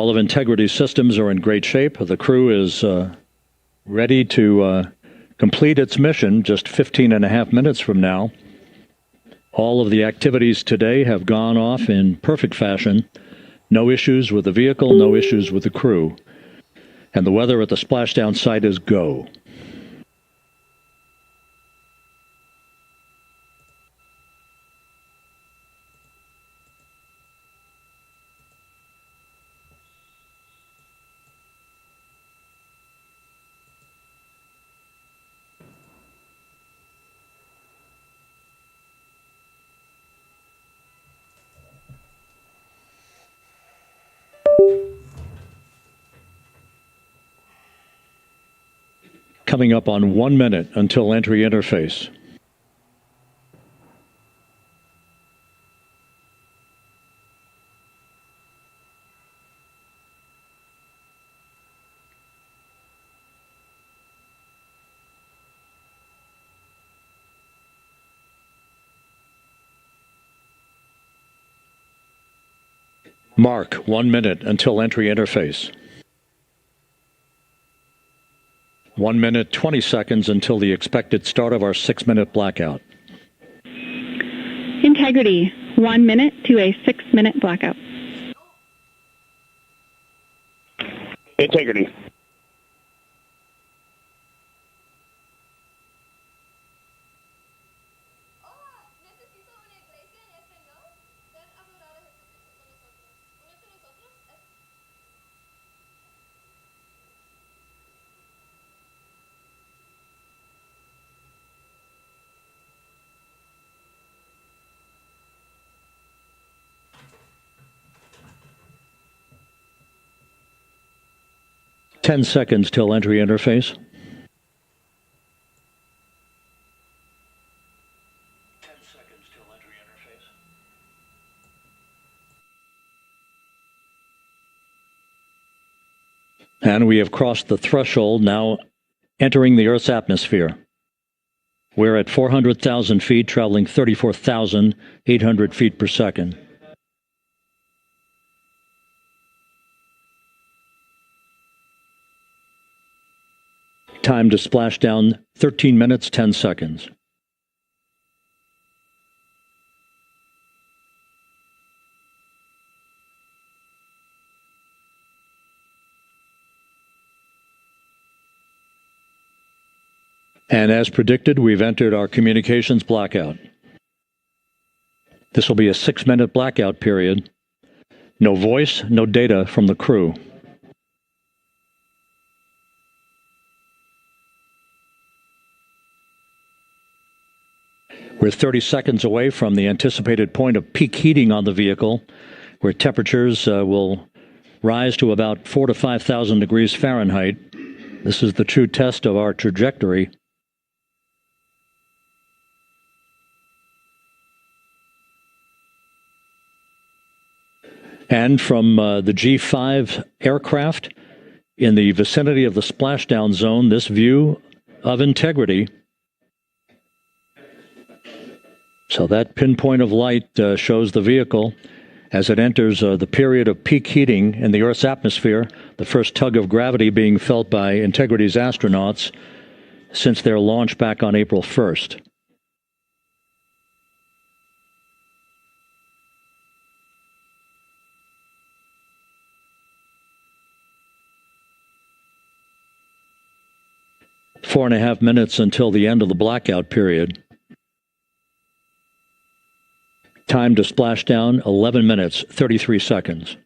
All of Integrity's systems are in great shape. The crew is ready to complete its mission just 15 and a half minutes from now. All of the activities today have gone off in perfect fashion. No issues with the vehicle, no issues with the crew. And the weather at the splashdown site is go. Coming up on 1 minute until entry interface. Mark 1 minute until entry interface. 1 minute, 20 seconds until the expected start of our 6-minute blackout. Integrity, 1 minute to a 6-minute blackout. Integrity. Ten seconds till entry interface. 10 seconds till entry interface. And we have crossed the threshold, now entering the Earth's atmosphere. We're at 400,000 feet, traveling 34,800 feet per second. Time to splash down 13 minutes, 10 seconds. And as predicted, we've entered our communications blackout. This will be a 6-minute blackout period. No voice, no data from the crew. We're 30 seconds away from the anticipated point of peak heating on the vehicle, where temperatures will rise to about 4,000 to 5,000 degrees Fahrenheit. This is the true test of our trajectory. And from the G5 aircraft in the vicinity of the splashdown zone, this view of Integrity. So that pinpoint of light shows the vehicle as it enters the period of peak heating in the Earth's atmosphere, the first tug of gravity being felt by Integrity's astronauts since their launch back on April 1st. Four and a half minutes until the end of the blackout period. Time to splash down, 11 minutes, 33 seconds.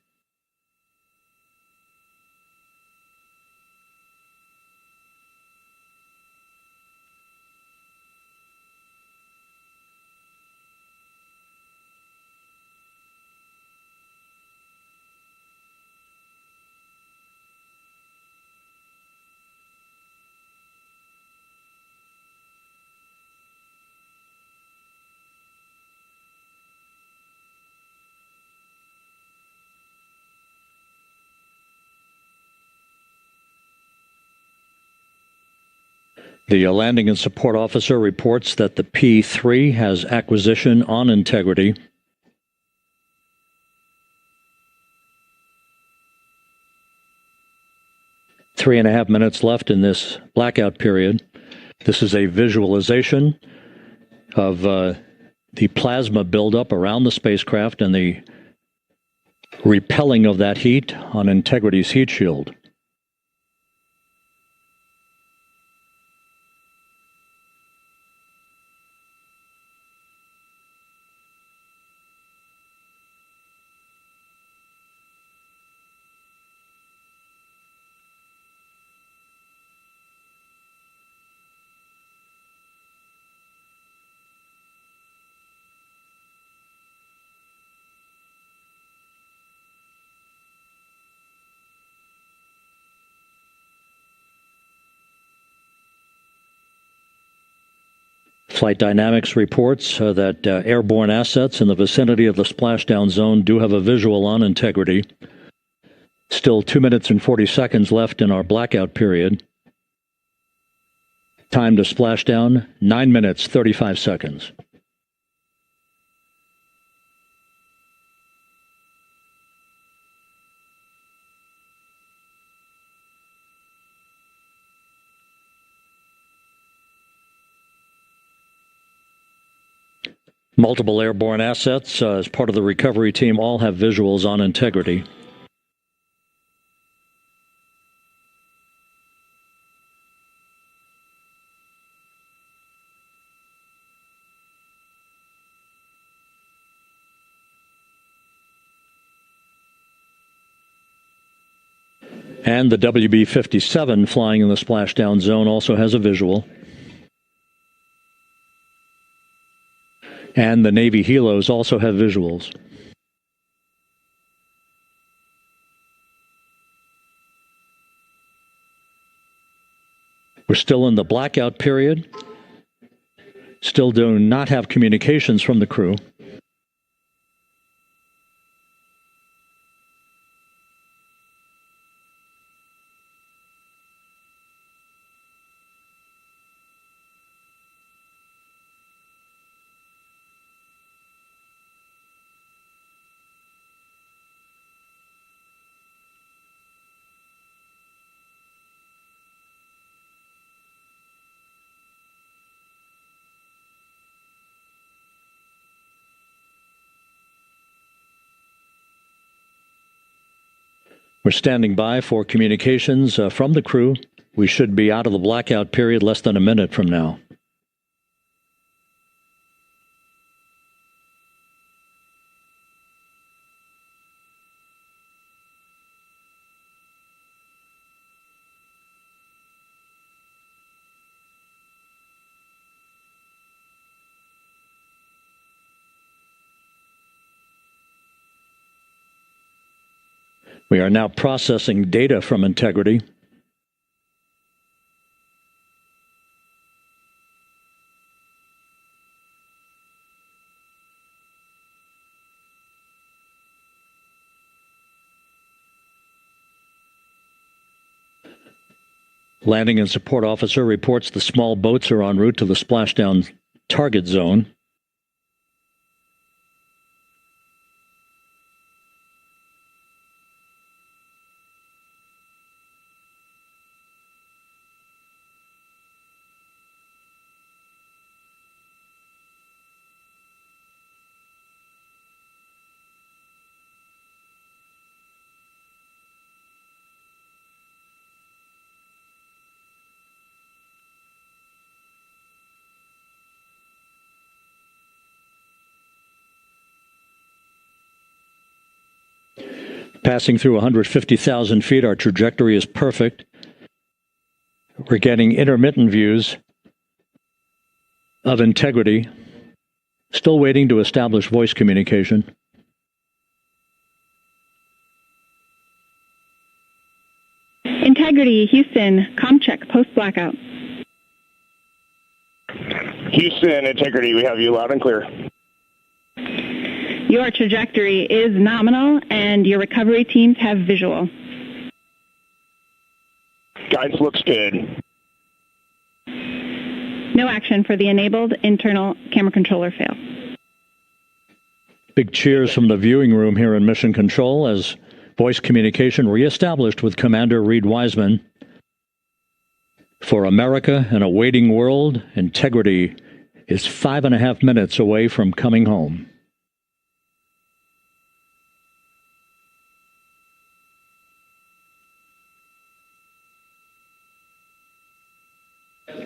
The landing and support officer reports that the P-3 has acquisition on Integrity. 3.5 minutes left in this blackout period. This is a visualization of the plasma buildup around the spacecraft and the repelling of that heat on Integrity's heat shield. Flight Dynamics reports that airborne assets in the vicinity of the splashdown zone do have a visual on Integrity. Still 2 minutes and 40 seconds left in our blackout period. Time to splashdown, 9 minutes, 35 seconds. Multiple airborne assets as part of the recovery team all have visuals on Integrity. And the WB-57 flying in the splashdown zone also has a visual. And the Navy helos also have visuals. We're still in the blackout period. Still do not have communications from the crew. We're standing by for communications from the crew. We should be out of the blackout period less than a minute from now. We are now processing data from Integrity. Landing and Support Officer reports the small boats are en route to the splashdown target zone. Passing through 150,000 feet, our trajectory is perfect. We're getting intermittent views of Integrity. Still waiting to establish voice communication. Integrity, Houston, comm check, post-blackout. Houston, Integrity, we have you loud and clear. Your trajectory is nominal, and your recovery teams have visual. Guidance looks good. No action for the enabled internal camera controller fail. Big cheers from the viewing room here in Mission Control as voice communication reestablished with Commander Reed Wiseman. For America in a waiting world, Integrity is 5.5 minutes away from coming home.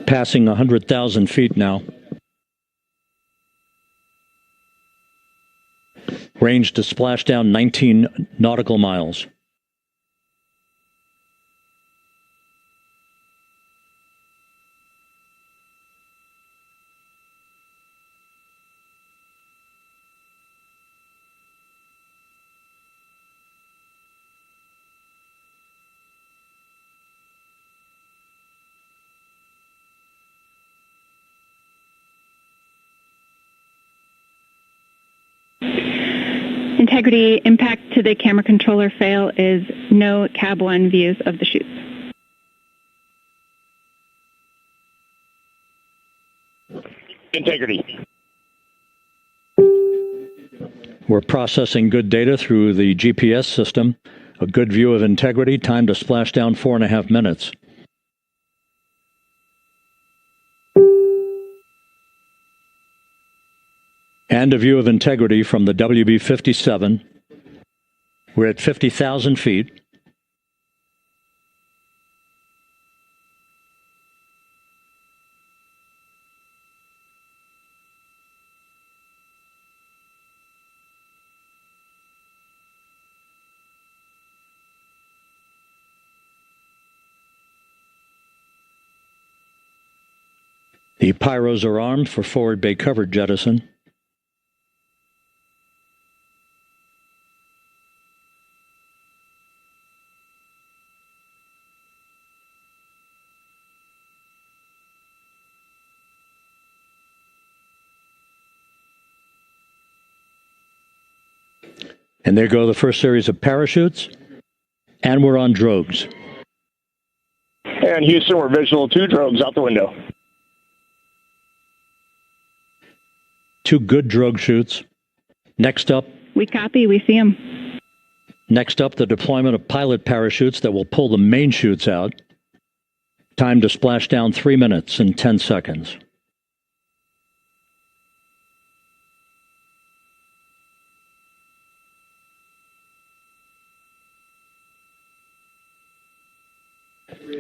Passing 100,000 feet now. Range to splashdown 19 nautical miles. Integrity impact to the camera controller fail is no cab 1 views of the chutes. Integrity. We're processing good data through the GPS system. A good view of Integrity. Time to splashdown 4.5 minutes. And a view of Integrity from the WB-57. We're at 50,000 feet. The pyros are armed for forward bay cover jettison. And there go the first series of parachutes, and we're on drogues. And Houston, we're visual 2 drogues out the window. 2 good drogue chutes. Next up. We copy, we see them. Next up, the deployment of pilot parachutes that will pull the main chutes out. Time to splash down 3 minutes and 10 seconds.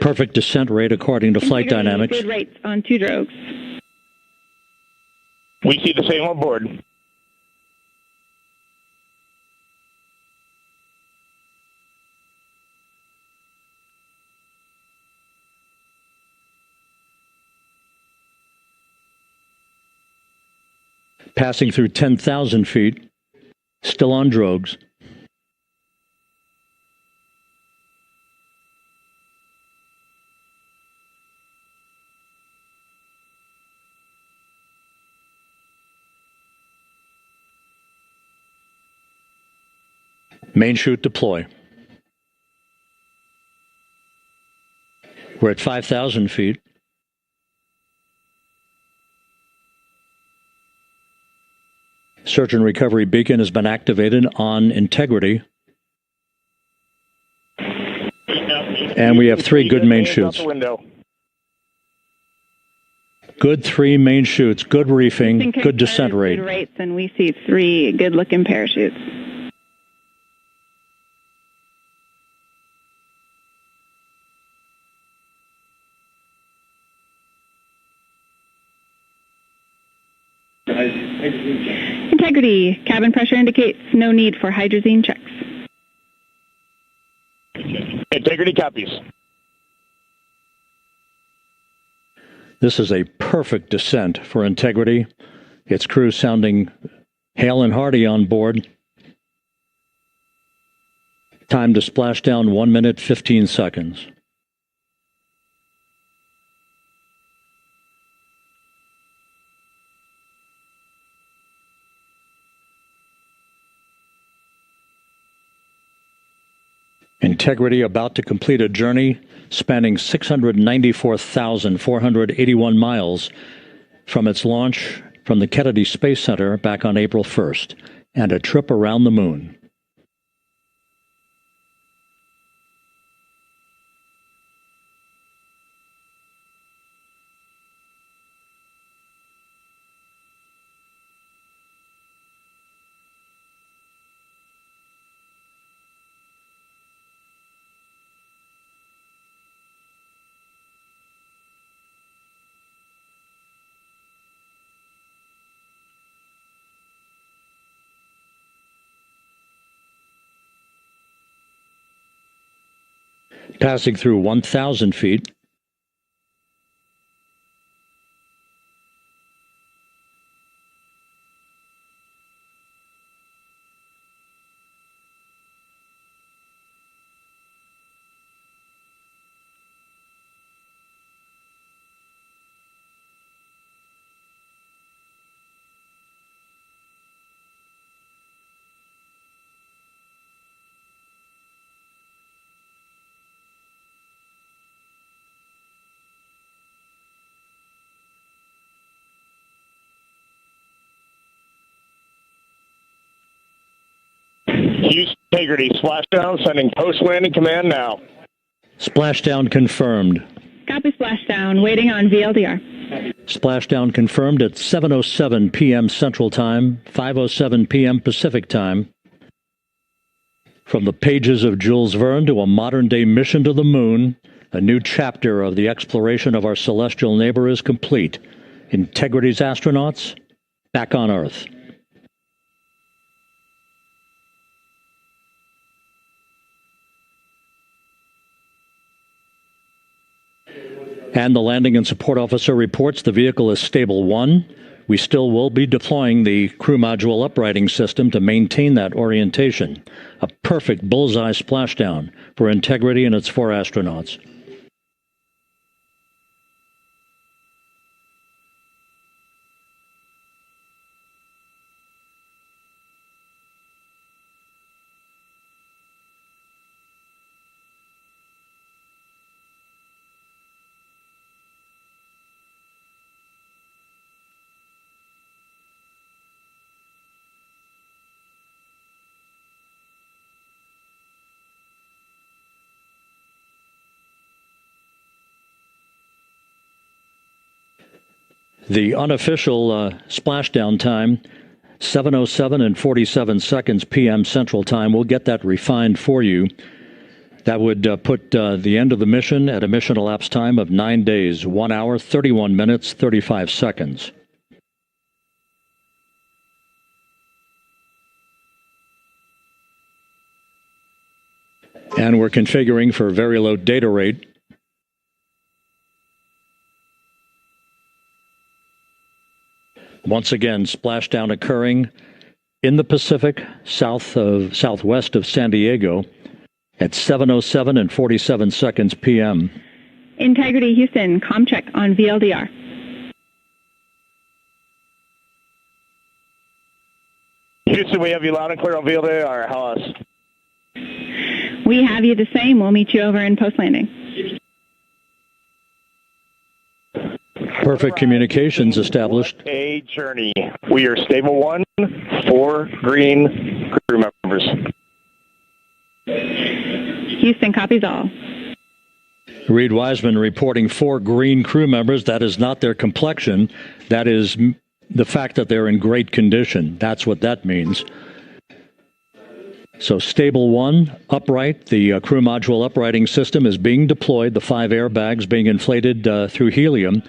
Perfect descent rate according to flight dynamics. Good rates on 2 drogues. We see the same on board. Passing through 10,000 feet, still on drogues. Main chute deploy. We're at 5,000 feet. Search and recovery beacon has been activated on Integrity. And we have 3 good main chutes. Good 3 main chutes, good reefing, good descent rate. Good rates, and we see 3 good-looking parachutes. Integrity. Cabin pressure indicates no need for hydrazine checks. Integrity copies. This is a perfect descent for Integrity. Its crew sounding hale and hearty on board. Time to splash down 1 minute, 15 seconds. Integrity about to complete a journey spanning 694,481 miles from its launch from the Kennedy Space Center back on April 1st, and a trip around the moon. Passing through 1,000 feet. Houston Integrity, splashdown, sending post-landing command now. Splashdown confirmed. Copy splashdown. Waiting on VLDR. Splashdown confirmed at 7:07 p.m. Central Time, 5:07 p.m. Pacific Time. From the pages of Jules Verne to a modern-day mission to the moon, a new chapter of the exploration of our celestial neighbor is complete. Integrity's astronauts back on Earth. And the landing and support officer reports the vehicle is stable 1. We still will be deploying the crew module uprighting system to maintain that orientation. A perfect bullseye splashdown for Integrity and its 4 astronauts. The unofficial splashdown time, 7:07 and 47 seconds p.m. Central Time. We'll get that refined for you. That would put the end of the mission at a mission elapsed time of 9 days, 1 hour, 31 minutes, 35 seconds. And we're configuring for very low data rate. Once again, splashdown occurring in the Pacific, southwest of San Diego, at 7:07 and 47 seconds p.m. Integrity Houston, comm check on VLDR. Houston, we have you loud and clear on VLDR. How else? We have you the same. We'll meet you over in post-landing. Perfect communications established. A journey. We are stable 1, 4 green crew members. Houston copies all. Reed Wiseman reporting 4 green crew members. That is not their complexion. That is the fact that they're in great condition. That's what that means. So stable 1, upright. The crew module uprighting system is being deployed. The 5 airbags being inflated through helium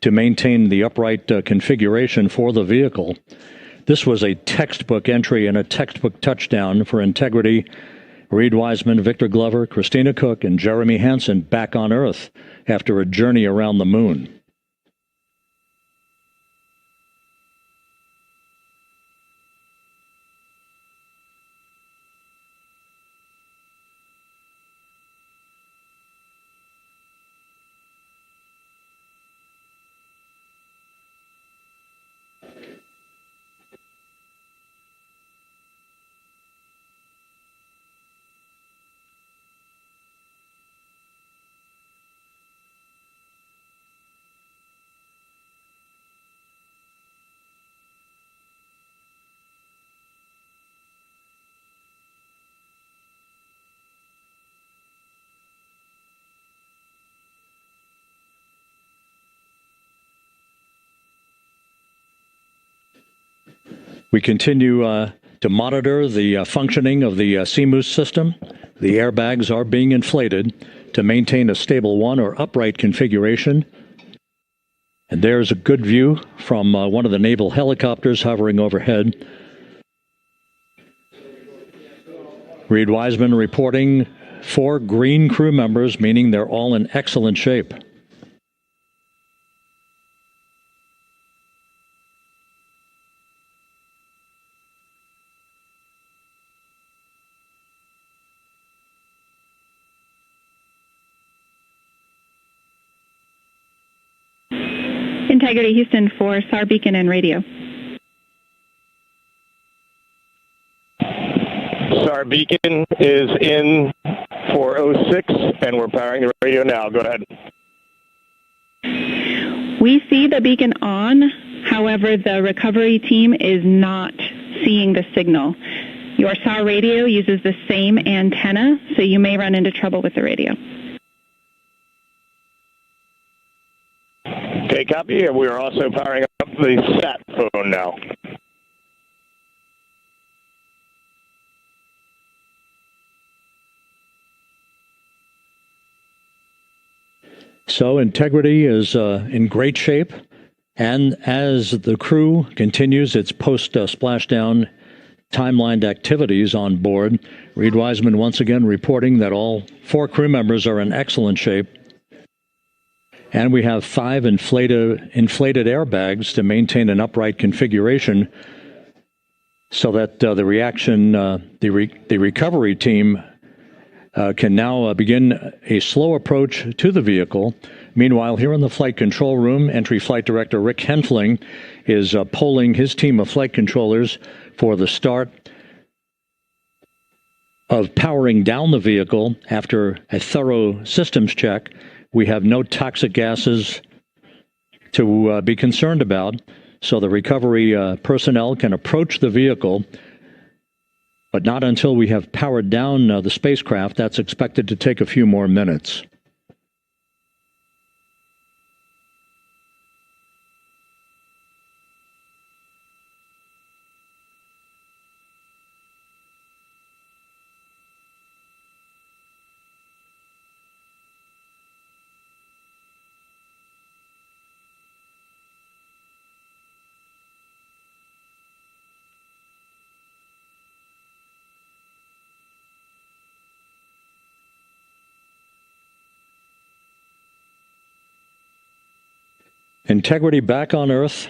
to maintain the upright configuration for the vehicle. This was a textbook entry and a textbook touchdown for Integrity. Reed Wiseman, Victor Glover, Christina Cook, and Jeremy Hansen back on Earth after a journey around the moon. We continue to monitor the functioning of the CMOOS system. The airbags are being inflated to maintain a stable 1 or upright configuration. And there's a good view from one of the naval helicopters hovering overhead. Reed Wiseman reporting 4 green crew members, meaning they're all in excellent shape. Integrity Houston for SAR beacon and radio. SAR beacon is in 406, and we're powering the radio now. Go ahead. We see the beacon on. However, the recovery team is not seeing the signal. Your SAR radio uses the same antenna, so you may run into trouble with the radio. Okay, copy. We are also powering up the sat phone now. So Integrity is in great shape, and as the crew continues its post-splashdown timelined activities on board, Reed Wiseman once again reporting that all 4 crew members are in excellent shape. And we have 5 inflated airbags to maintain an upright configuration so that the recovery team can now begin a slow approach to the vehicle. Meanwhile, here in the flight control room, Entry Flight Director Rick Henfling is polling his team of flight controllers for the start of powering down the vehicle after a thorough systems check. We have no toxic gases to be concerned about, so the recovery personnel can approach the vehicle, but not until we have powered down the spacecraft. That's expected to take a few more minutes. Integrity back on Earth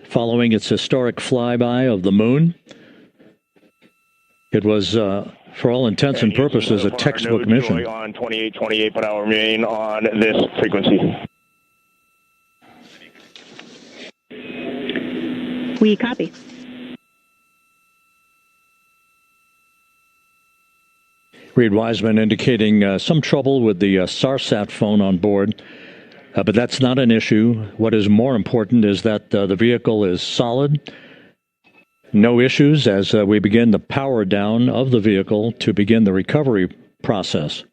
following its historic flyby of the moon. It was, for all intents and purposes, a textbook mission. On 2828, but I'll remain on this frequency. We copy. Reed Wiseman indicating some trouble with the SARSAT phone on board. But that's not an issue. What is more important is that the vehicle is solid. No issues as we begin the power down of the vehicle to begin the recovery process.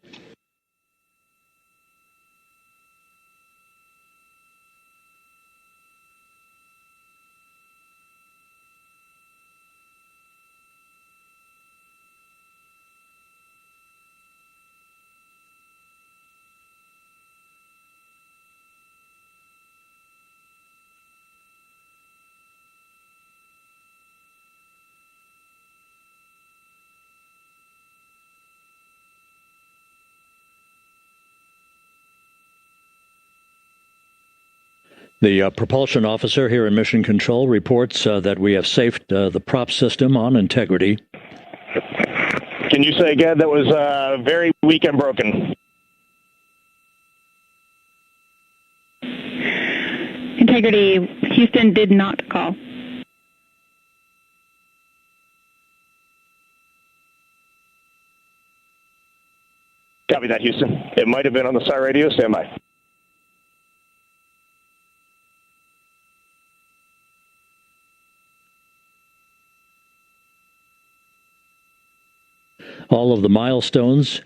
The propulsion officer here in Mission Control reports that we have safed the prop system on Integrity. Can you say again? That was very weak and broken. Integrity Houston did not call. Copy that, Houston. It might have been on the SAR radio. Stand by. All of the milestones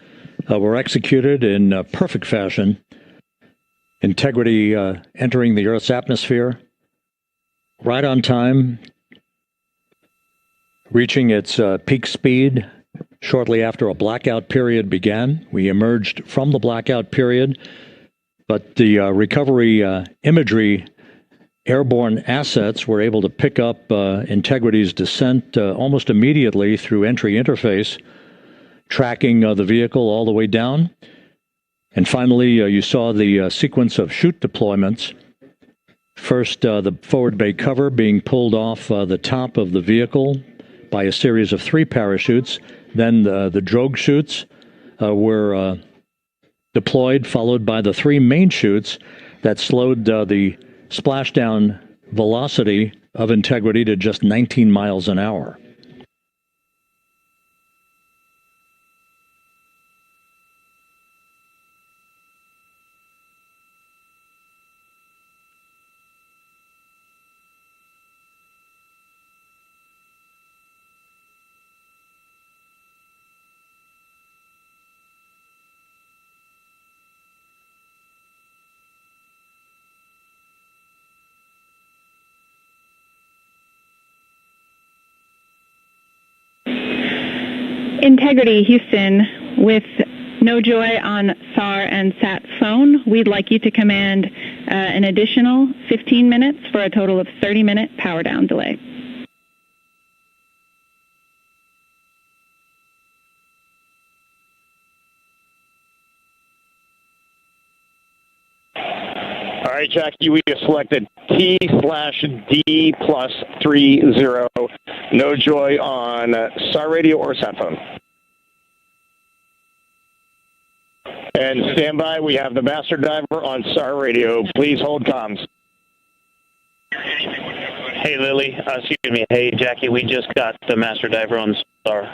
were executed in perfect fashion. Integrity entering the Earth's atmosphere right on time, reaching its peak speed shortly after a blackout period began. We emerged from the blackout period, but the recovery imagery airborne assets were able to pick up Integrity's descent almost immediately through entry interface. tracking the vehicle all the way down. And finally, you saw the sequence of chute deployments. First, the forward bay cover being pulled off the top of the vehicle by a series of 3 parachutes. Then the drogue chutes were deployed, followed by the 3 main chutes that slowed the splashdown velocity of Integrity to just 19 miles an hour. Integrity, Houston, with no joy on SAR and SAT phone, we'd like you to command an additional 15 minutes for a total of 30-minute power down delay. All right, Jackie, we have selected T/D plus 30. No joy on SAR radio or sat phone. And stand by, we have the master diver on SAR radio. Please hold comms. Hey, Lily. Excuse me. Hey, Jackie, we just got the master diver on SAR.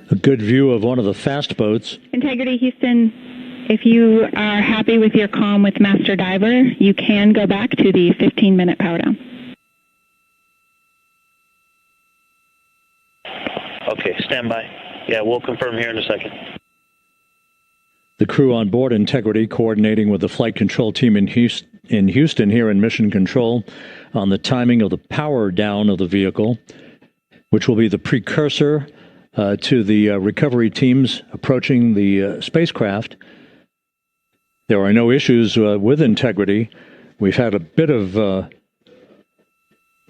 A good view of one of the fast boats. Integrity, Houston, if you are happy with your comm with Master Diver, you can go back to the 15-minute power down. Okay, stand by. Yeah, we'll confirm here in a second. The crew on board Integrity coordinating with the flight control team in Houston here in Mission Control on the timing of the power down of the vehicle, which will be the precursor to the recovery teams approaching the spacecraft. There are no issues with Integrity. We've had a bit of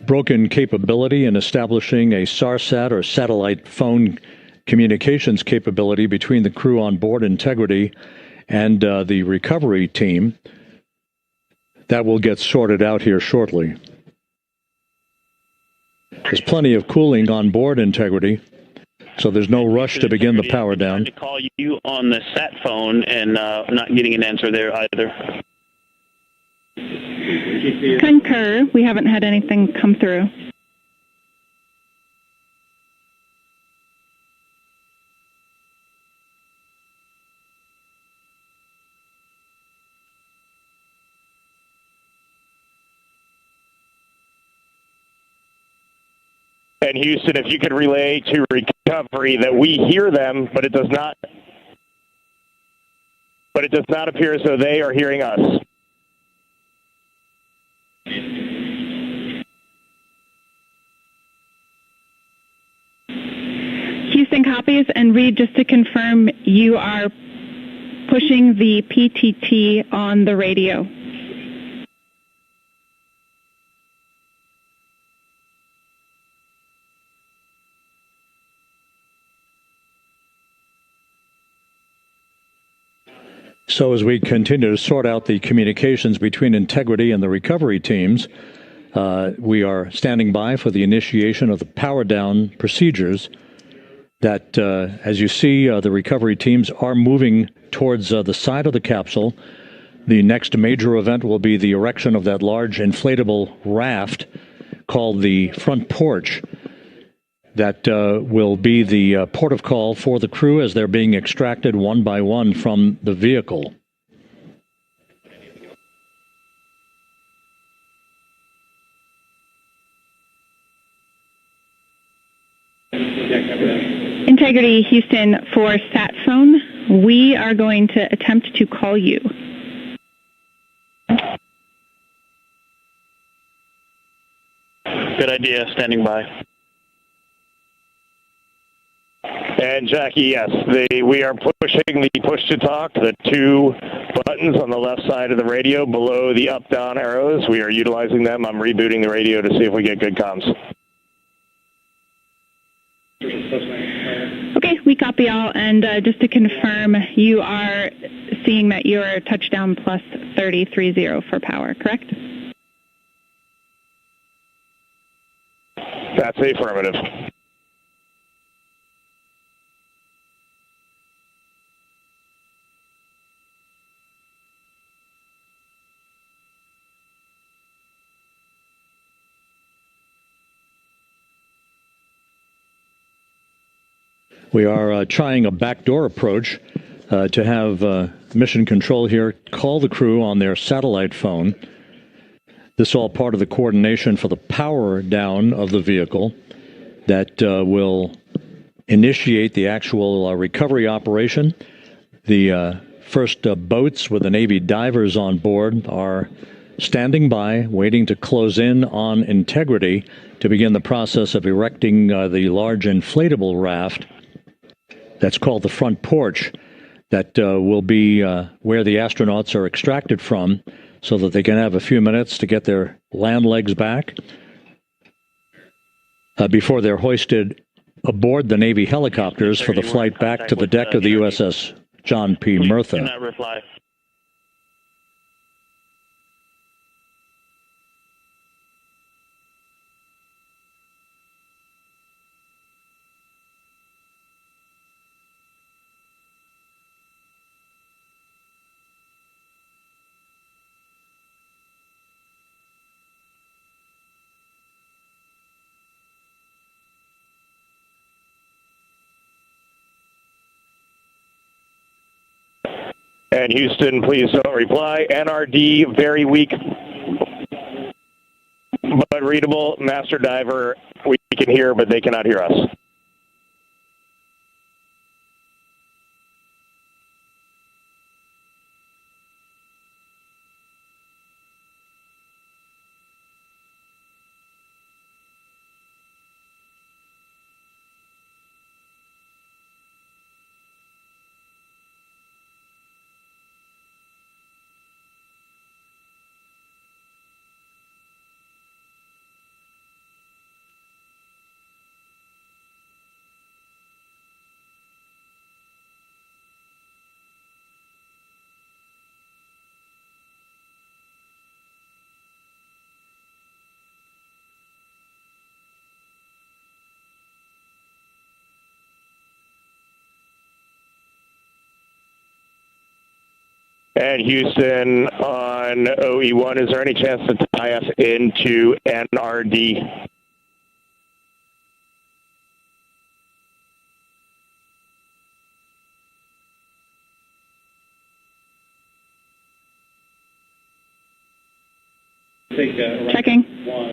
broken capability in establishing a SARSAT or satellite phone communications capability between the crew on board Integrity and the recovery team. That will get sorted out here shortly. There's plenty of cooling on board Integrity, so there's no rush to begin the power down. I'm trying to call you on the sat phone and not getting an answer there either. Concur. We haven't had anything come through. And Houston, if you could relay to recovery that we hear them, but it does not appear as though they are hearing us. Houston copies, and Reed, just to confirm, you are pushing the PTT on the radio. So as we continue to sort out the communications between Integrity and the recovery teams, we are standing by for the initiation of the power down procedures that, as you see, the recovery teams are moving towards the side of the capsule. The next major event will be the erection of that large inflatable raft called the front porch. That will be the port of call for the crew as they're being extracted one by one from the vehicle. Integrity, Houston, for sat phone, we are going to attempt to call you. Good idea, standing by. And Jackie, yes, we are pushing the push-to-talk, the two buttons on the left side of the radio below the up-down arrows. We are utilizing them. I'm rebooting the radio to see if we get good comms. Okay, we copy all. And just to confirm, you are seeing that you're touchdown plus 3030 for power, correct? That's affirmative. We are trying a backdoor approach to have mission control here call the crew on their satellite phone. This is all part of the coordination for the power down of the vehicle that will initiate the actual recovery operation. The first boats with the Navy divers on board are standing by, waiting to close in on Integrity to begin the process of erecting the large inflatable raft that's called the front porch that will be where the astronauts are extracted from so that they can have a few minutes to get their land legs back before they're hoisted aboard the Navy helicopters for the flight back to the deck of the USS John P. Murtha. Do not reply. And Houston, please don't reply. NRD, very weak, but readable. Master Diver, we can hear, but they cannot hear us. And Houston on OE1, is there any chance to tie us into NRD? Checking.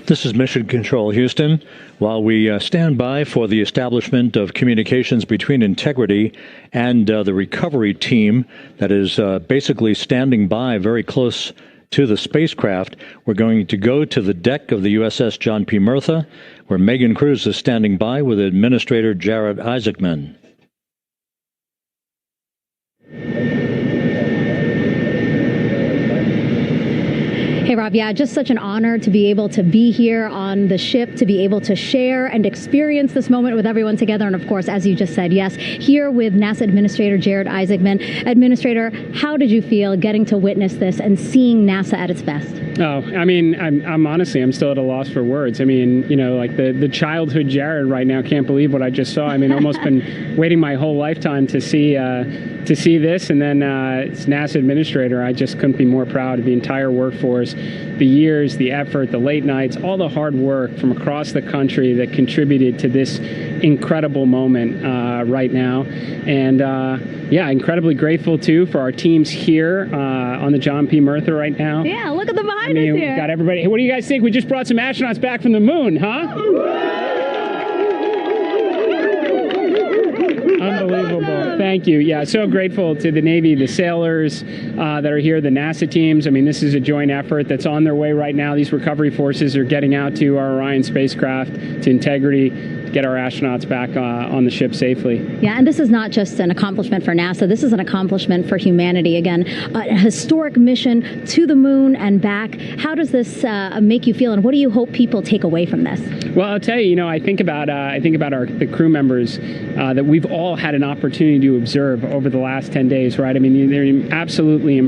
This is Mission Control, Houston. While we stand by for the establishment of communications between Integrity and the recovery team that is basically standing by very close to the spacecraft, we're going to go to the deck of the USS John P. Murtha, where Megan Cruz is standing by with Administrator Jared Isaacman. Hey, Rob, yeah, just such an honor to be able to be here on the ship, to be able to share and experience this moment with everyone together. And of course, as you just said, yes, here with NASA Administrator Jared Isaacman. Administrator, how did you feel getting to witness this and seeing NASA at its best? Oh, I mean, I'm honestly, I'm still at a loss for words. I mean, you know, like the childhood Jared right now can't believe what I just saw. I mean, almost been waiting my whole lifetime to see this. And then it's NASA Administrator. I just couldn't be more proud of the entire workforce, the years, the effort, the late nights, all the hard work from across the country that contributed to this incredible moment right now. And yeah, incredibly grateful too for our teams here on the John P. Murtha right now. Yeah, look at the behind us here. Got everybody. Hey, what do you guys think? We just brought some astronauts back from the moon, huh? thank you. Yeah, so grateful to the Navy, the sailors that are here, the NASA teams. I mean, this is a joint effort that's on their way right now. These recovery forces are getting out to our Orion spacecraft, to Integrity, to get our astronauts back on the ship safely. Yeah, and this is not just an accomplishment for NASA. This is an accomplishment for humanity. Again, a historic mission to the moon and back. How does this make you feel, and what do you hope people take away from this? Well, I'll tell you, I think about the crew members that we've all had an opportunity to observe over the last 10 days, right? I mean, they're absolutely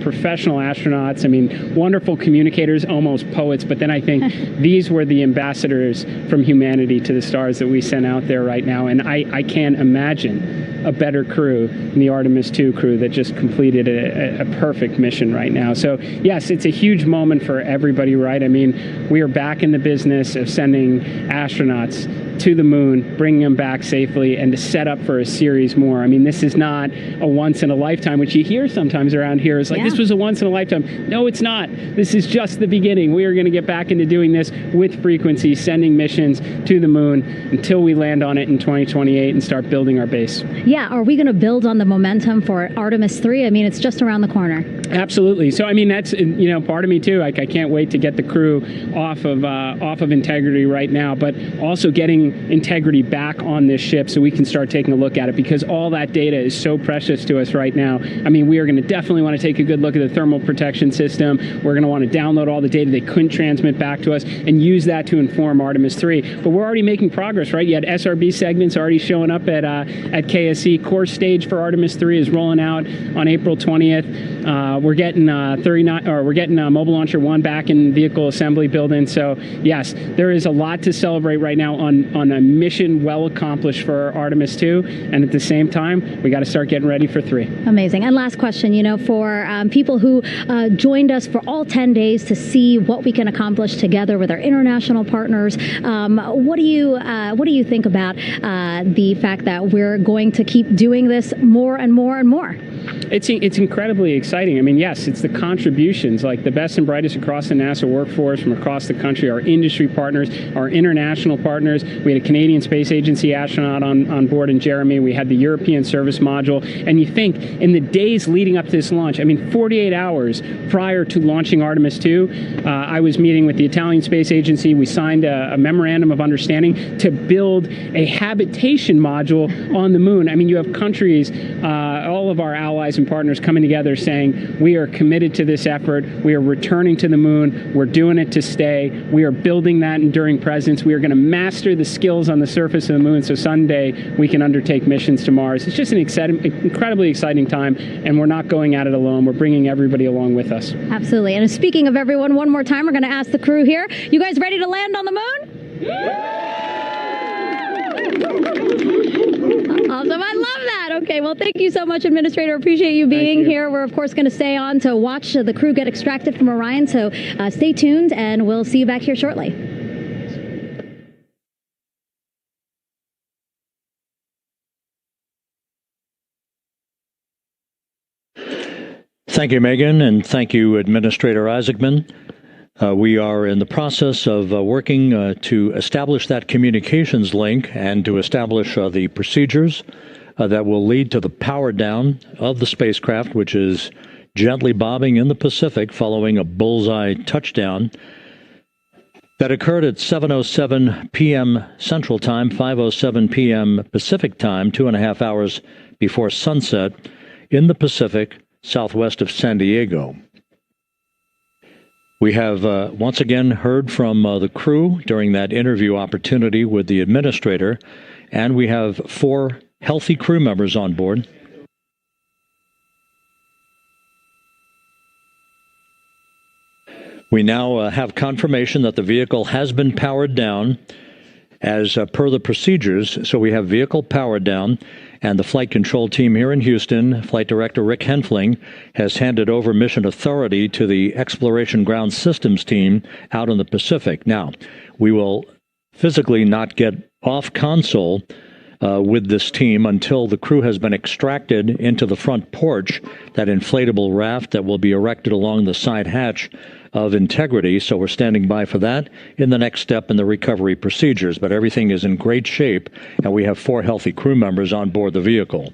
professional astronauts. I mean, wonderful communicators, almost poets. But then I think these were the ambassadors from humanity to the stars that we sent out there right now. And I can't imagine a better crew than the Artemis II crew that just completed a perfect mission right now. So, yes, it's a huge moment for everybody, right? I mean, we are back in the business of sending astronauts to the moon, bringing them back safely, and to set up for a series more. I mean, this is not a once-in-a-lifetime, which you hear sometimes around here. It's like, this was a once-in-a-lifetime. No, it's not. This is just the beginning. We are going to get back into doing this with frequency, sending missions to the moon until we land on it in 2028 and start building our base. Yeah, are we going to build on the momentum for Artemis 3? I mean, it's just around the corner. Absolutely. So, I mean, that's, part of me too. I can't wait to get the crew off of Integrity right now, but also getting Integrity back on this ship so we can start taking a look at it, because all that data is so precious to us right now. I mean, we are going to definitely want to take a good look at the thermal protection system. We're going to want to download all the data they couldn't transmit back to us and use that to inform Artemis 3. But we're already making progress, right? You had SRB segments already showing up at KSC. Core stage for Artemis 3 is rolling out on April 20th. We're getting Mobile Launcher 1 back in vehicle assembly building. So yes, there is a lot to celebrate right now on a mission well accomplished for Artemis 2, and at the same time, we got to start getting ready for 3. Amazing. And last question, for people who joined us for all 10 days to see what we can accomplish together with our international partners, what do you think about the fact that we're going to keep doing this more and more and more? It's incredibly exciting. I mean, yes, it's the contributions, like the best and brightest across the NASA workforce from across the country, our industry partners, our international partners. We had a Canadian Space Agency astronaut on board in Jeremy. We had the European service module. And you think, in the days leading up to this launch, I mean, 48 hours prior to launching Artemis 2, I was meeting with the Italian Space Agency. We signed a memorandum of understanding to build a habitation module on the moon. I mean, you have countries, all of our allies and partners coming together saying, we are committed to this effort. We are returning to the moon. We're doing it to stay. We are building that enduring presence. We are going to master the skills on the surface of the moon so someday we can undertake missions to Mars. It's just an incredibly exciting time, and we're not going at it alone. We're bringing everybody along with us. Absolutely. And speaking of everyone, one more time, we're going to ask the crew here, you guys ready to land on the moon? Awesome. I love that. Okay, well, thank you so much, Administrator. Appreciate you being here. We're, of course, going to stay on to watch the crew get extracted from Orion, so stay tuned, and we'll see you back here shortly. Thank you, Megan, and thank you, Administrator Isaacman. We are in the process of working to establish that communications link and to establish the procedures that will lead to the power down of the spacecraft, which is gently bobbing in the Pacific following a bullseye touchdown that occurred at 7:07 p.m. Central Time, 5:07 p.m. Pacific Time, 2.5 hours before sunset in the Pacific, southwest of San Diego. We have once again heard from the crew during that interview opportunity with the administrator, and we have 4 healthy crew members on board. We now have confirmation that the vehicle has been powered down as per the procedures. So we have vehicle powered down, and the flight control team here in Houston, Flight Director Rick Henfling, has handed over mission authority to the Exploration Ground Systems team out in the Pacific. Now, we will physically not get off console with this team until the crew has been extracted into the front porch, that inflatable raft that will be erected along the side hatch of Integrity. So we're standing by for that in the next step in the recovery procedures. But everything is in great shape, and we have 4 healthy crew members on board the vehicle.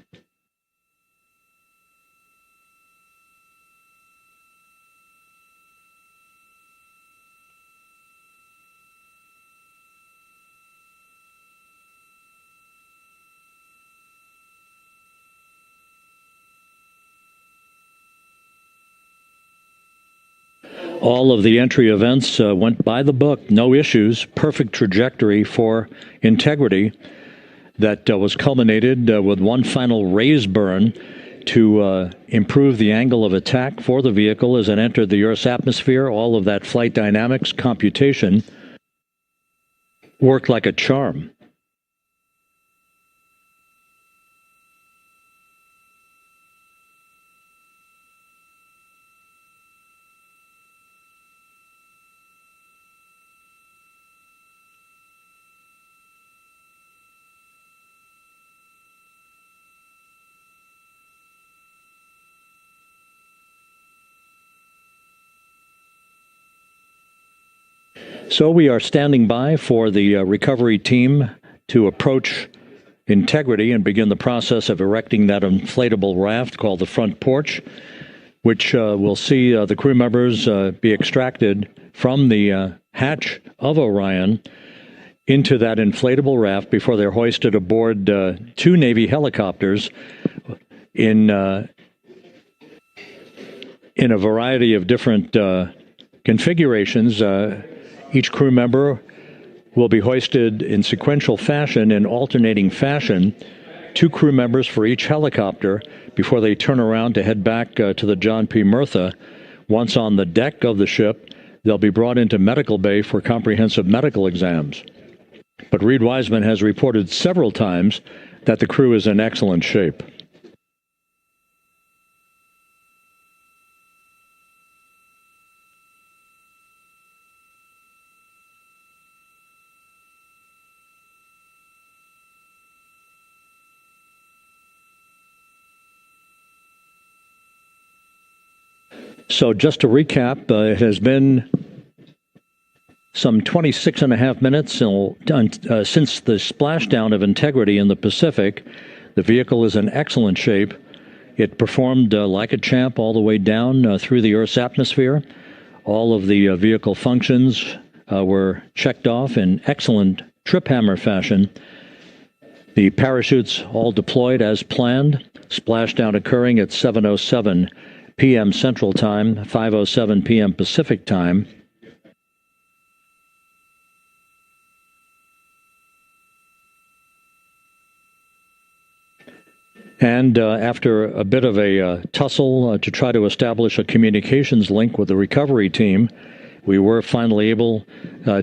All of the entry events went by the book, no issues, perfect trajectory for integrity that was culminated with one final raise burn to improve the angle of attack for the vehicle as it entered the Earth's atmosphere. All of that flight dynamics computation worked like a charm. So we are standing by for the recovery team to approach integrity and begin the process of erecting that inflatable raft called the front porch, which will see the crew members be extracted from the hatch of Orion into that inflatable raft before they're hoisted aboard two Navy helicopters in a variety of different configurations. Each crew member will be hoisted in sequential fashion, in alternating fashion, two crew members for each helicopter before they turn around to head back to the John P. Murtha. Once on the deck of the ship, they'll be brought into medical bay for comprehensive medical exams. But Reed Wiseman has reported several times that the crew is in excellent shape. So just to recap, it has been some 26 and a half minutes since the splashdown of integrity in the Pacific. The vehicle is in excellent shape. It performed like a champ all the way down through the Earth's atmosphere. All of the vehicle functions were checked off in excellent trip hammer fashion. The parachutes all deployed as planned. Splashdown occurring at 7:07 p.m. Central Time, 5:07 p.m. Pacific Time. And after a bit of a tussle to try to establish a communications link with the recovery team, we were finally able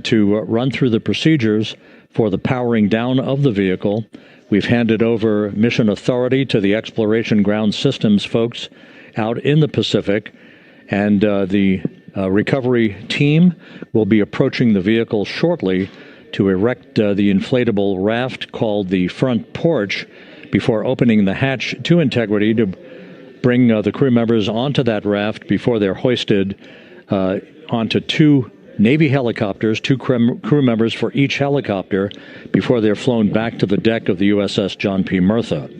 to run through the procedures for the powering down of the vehicle. We've handed over mission authority to the Exploration Ground Systems folks out in the Pacific, and the recovery team will be approaching the vehicle shortly to erect the inflatable raft called the front porch before opening the hatch to integrity to bring the crew members onto that raft before they're hoisted onto two Navy helicopters, two crew members for each helicopter, before they're flown back to the deck of the USS John P. Murtha.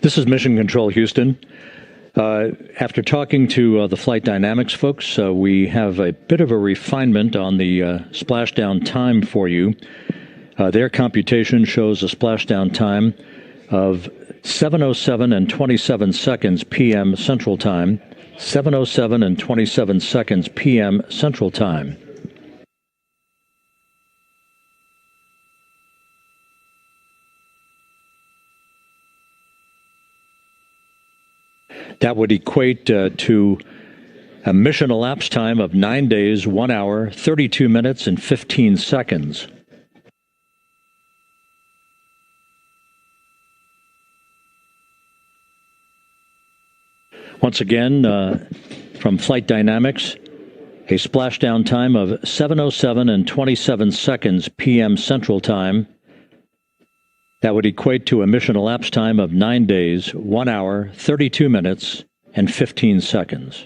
This is Mission Control Houston. After talking to the flight dynamics folks, we have a bit of a refinement on the splashdown time for you. Their computation shows a splashdown time of 7:07 and 27 seconds p.m. Central Time, 7:07 and 27 seconds p.m. Central Time. That would equate to a mission elapsed time of 9 days, 1 hour, 32 minutes, and 15 seconds. Once again, from Flight Dynamics, a splashdown time of 7:07 and 27 seconds p.m. Central Time. That would equate to a mission elapsed time of 9 days, 1 hour, 32 minutes, and 15 seconds.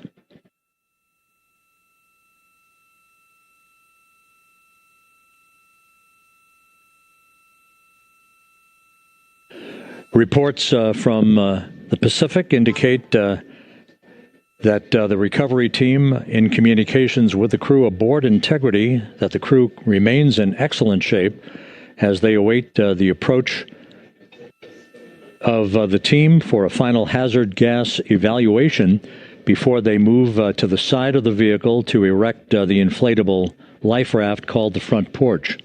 Reports from the Pacific indicate that the recovery team, in communications with the crew aboard Integrity, that the crew remains in excellent shape as they await the approach of the team for a final hazard gas evaluation before they move to the side of the vehicle to erect the inflatable life raft called the front porch.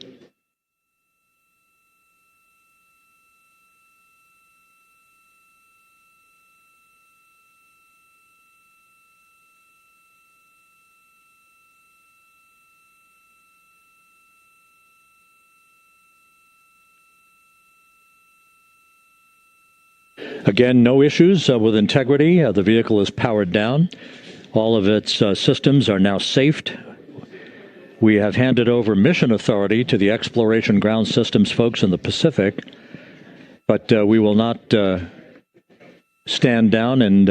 Again, no issues with Integrity. The vehicle is powered down. All of its systems are now safed. We have handed over mission authority to the Exploration Ground Systems folks in the Pacific, but we will not stand down and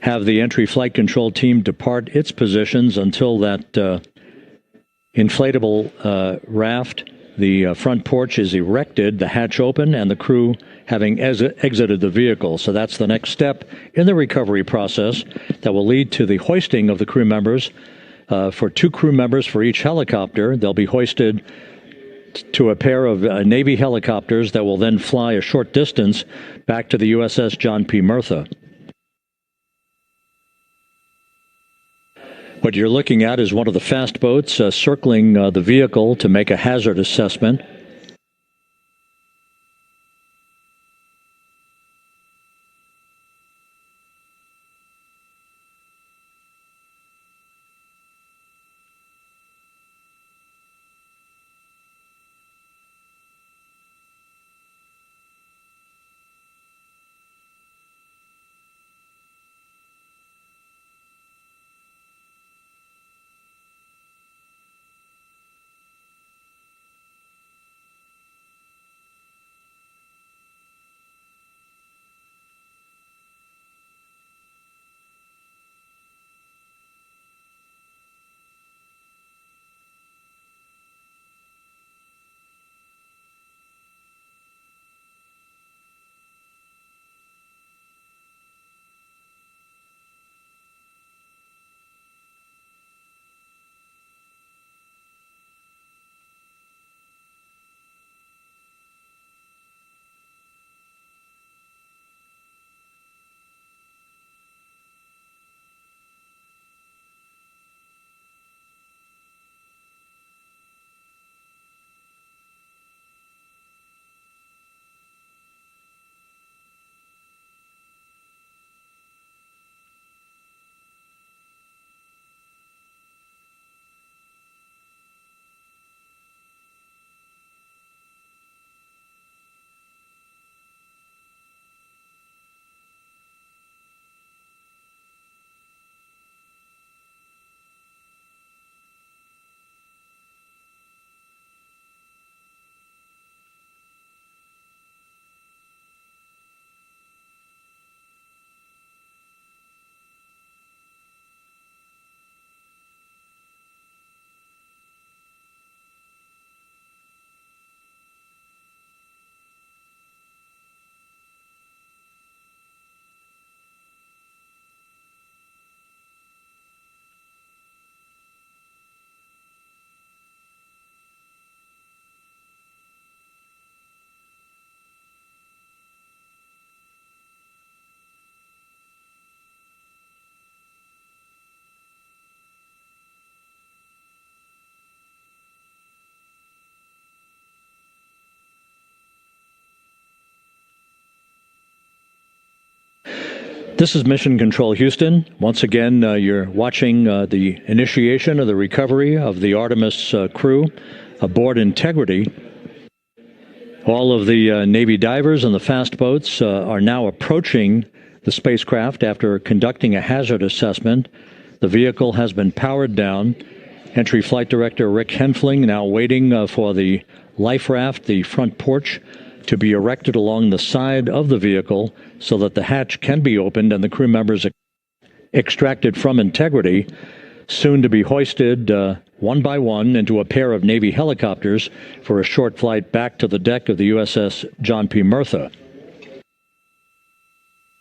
have the entry flight control team depart its positions until that inflatable raft, the front porch, is erected, the hatch open, and the crew having exited the vehicle. So that's the next step in the recovery process that will lead to the hoisting of the crew members. For 2 crew members for each helicopter, they'll be hoisted to a pair of Navy helicopters that will then fly a short distance back to the USS John P. Murtha. What you're looking at is one of the fast boats circling the vehicle to make a hazard assessment. This is Mission Control Houston. Once again, you're watching the initiation of the recovery of the Artemis crew aboard Integrity. All of the Navy divers and the fast boats are now approaching the spacecraft after conducting a hazard assessment. The vehicle has been powered down. Entry Flight Director Rick Henfling now waiting for the life raft, the front porch, to be erected along the side of the vehicle so that the hatch can be opened and the crew members extracted from Integrity, soon to be hoisted one by one into a pair of Navy helicopters for a short flight back to the deck of the USS John P. Murtha.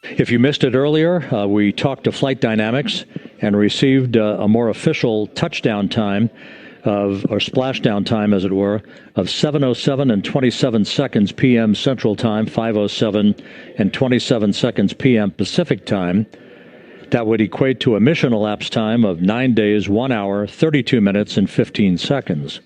If you missed it earlier, we talked to Flight Dynamics and received a more official touchdown time or splashdown time, as it were, of 7:07 and 27 seconds p.m. Central Time, 5:07 and 27 seconds p.m. Pacific Time. That would equate to a mission elapsed time of 9 days, 1 hour, 32 minutes, and 15 seconds.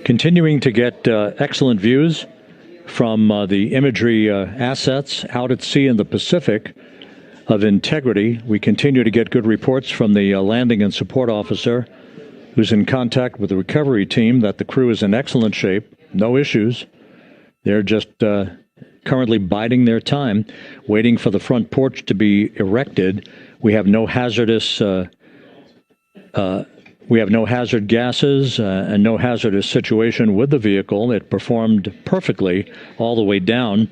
Continuing to get excellent views from the imagery assets out at sea in the Pacific of Integrity. We continue to get good reports from the landing and support officer who's in contact with the recovery team that the crew is in excellent shape, no issues. They're just currently biding their time, waiting for the front porch to be erected. We have no hazardous hazard gases and no hazardous situation with the vehicle. It performed perfectly all the way down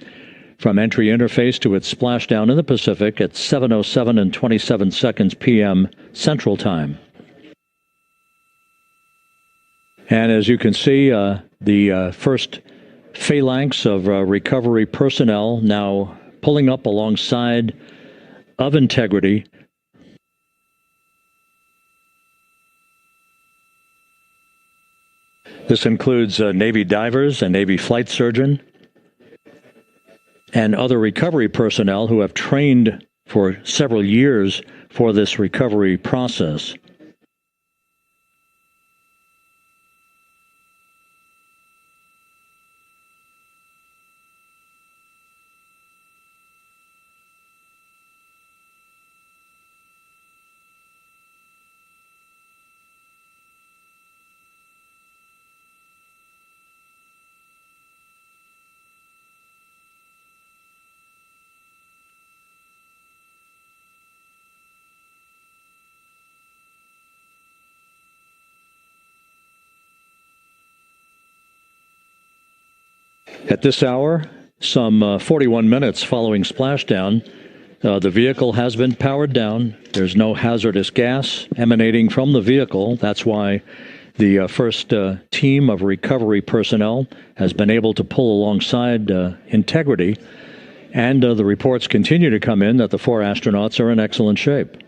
from entry interface to its splashdown in the Pacific at 7:07 and 27 seconds p.m. Central Time. And as you can see, the first phalanx of recovery personnel now pulling up alongside of Integrity. This includes Navy divers, a Navy flight surgeon, and other recovery personnel who have trained for several years for this recovery process. At this hour, some 41 minutes following splashdown, the vehicle has been powered down. There's no hazardous gas emanating from the vehicle. That's why the first team of recovery personnel has been able to pull alongside Integrity. And the reports continue to come in that the 4 astronauts are in excellent shape.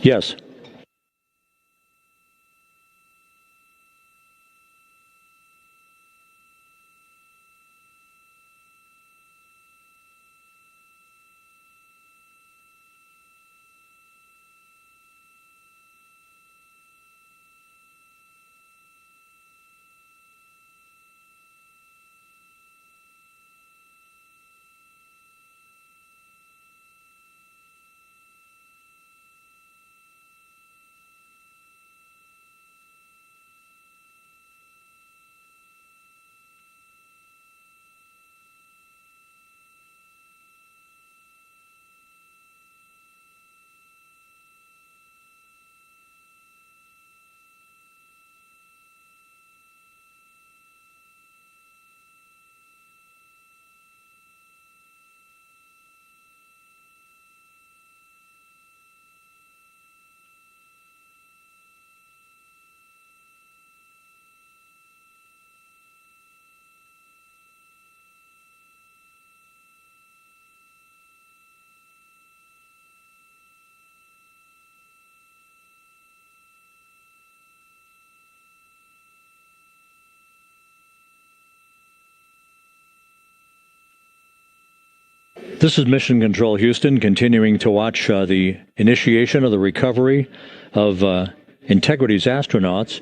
Yes. This is Mission Control Houston, continuing to watch the initiation of the recovery of Integrity's astronauts.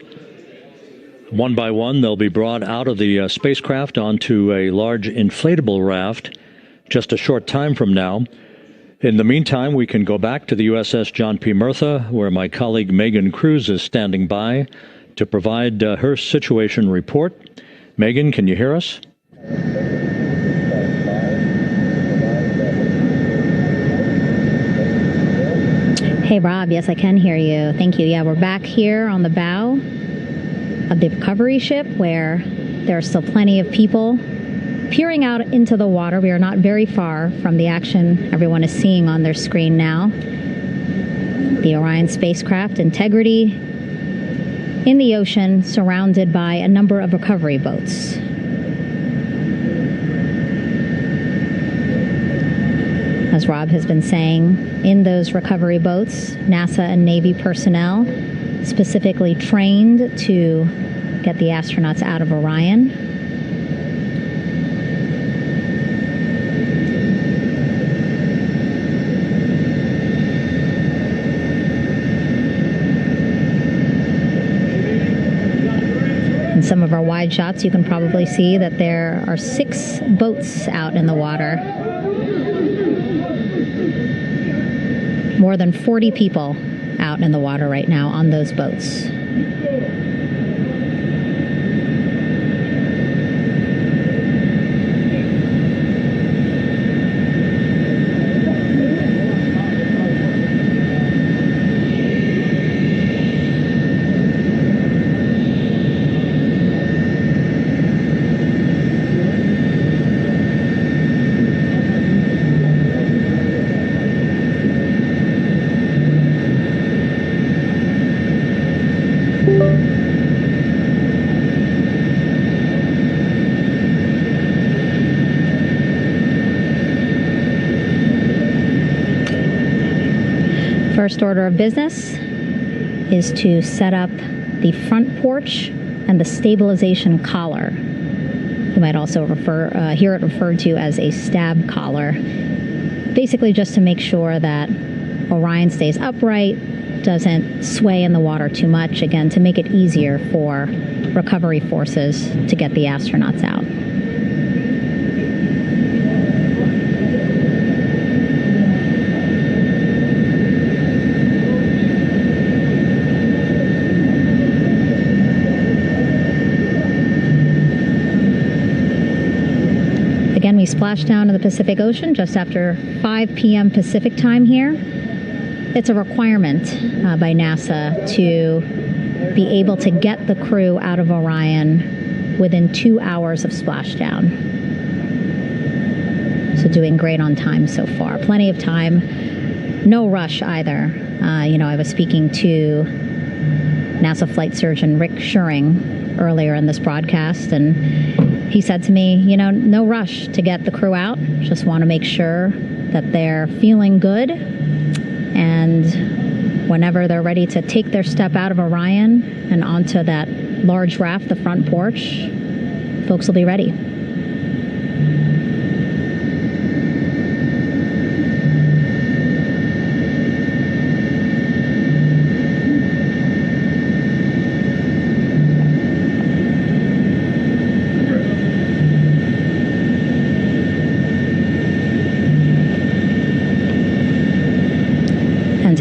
One by one, they'll be brought out of the spacecraft onto a large inflatable raft just a short time from now. In the meantime, we can go back to the USS John P. Murtha, where my colleague Megan Cruz is standing by to provide her situation report. Megan, can you hear us? Hey, Rob. Yes, I can hear you. Thank you. Yeah, we're back here on the bow of the recovery ship where there are still plenty of people peering out into the water. We are not very far from the action everyone is seeing on their screen now. The Orion spacecraft, Integrity, in the ocean, surrounded by a number of recovery boats. As Rob has been saying, in those recovery boats, NASA and Navy personnel specifically trained to get the astronauts out of Orion. In some of our wide shots, you can probably see that there are 6 boats out in the water. More than 40 people out in the water right now on those boats. order of business is to set up the front porch and the stabilization collar. You might also hear it referred to as a stab collar. Basically just to make sure that Orion stays upright, doesn't sway in the water too much, again, to make it easier for recovery forces to get the astronauts out. Again, we splashed down in the Pacific Ocean just after 5 p.m. Pacific time here. It's a requirement by NASA to be able to get the crew out of Orion within 2 hours of splashdown. So doing great on time so far. Plenty of time. No rush either. I was speaking to NASA flight surgeon Rick Schuring earlier in this broadcast, and he said to me, no rush to get the crew out. Just want to make sure that they're feeling good. And whenever they're ready to take their step out of Orion and onto that large raft, the front porch, folks will be ready.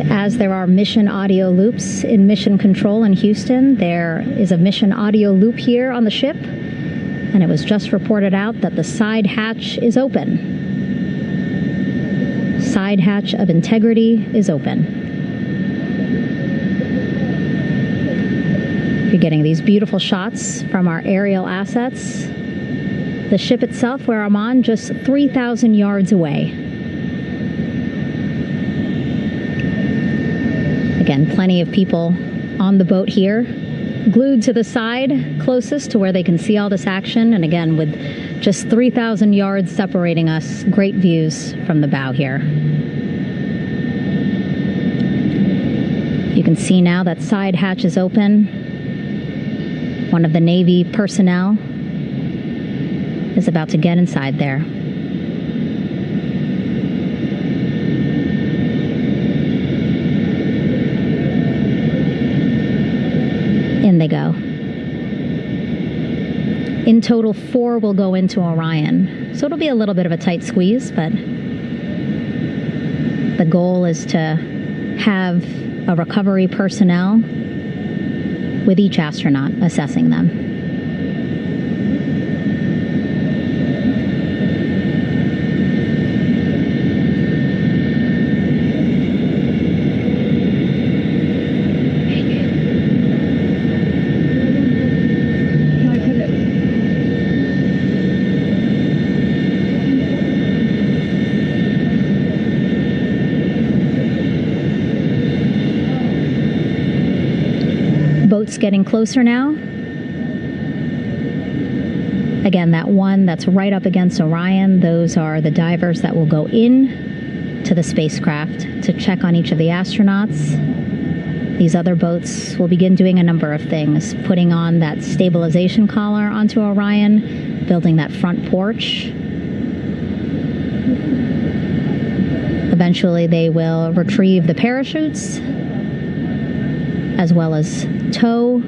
As there are mission audio loops in Mission Control in Houston, there is a mission audio loop here on the ship, and it was just reported out that the side hatch is open. Side hatch of integrity is open. You're getting these beautiful shots from our aerial assets. The ship itself, where I'm on, just 3,000 yards away. Again, plenty of people on the boat here, glued to the side closest to where they can see all this action. And again, with just 3,000 yards separating us, great views from the bow here. You can see now that side hatch is open. One of the Navy personnel is about to get inside there. In they go. In total, 4 will go into Orion. So it'll be a little bit of a tight squeeze, but the goal is to have a recovery personnel with each astronaut assessing them. Boats getting closer now. Again, that one that's right up against Orion, those are the divers that will go in to the spacecraft to check on each of the astronauts. These other boats will begin doing a number of things, putting on that stabilization collar onto Orion, building that front porch. Eventually, they will retrieve the parachutes, as well as tow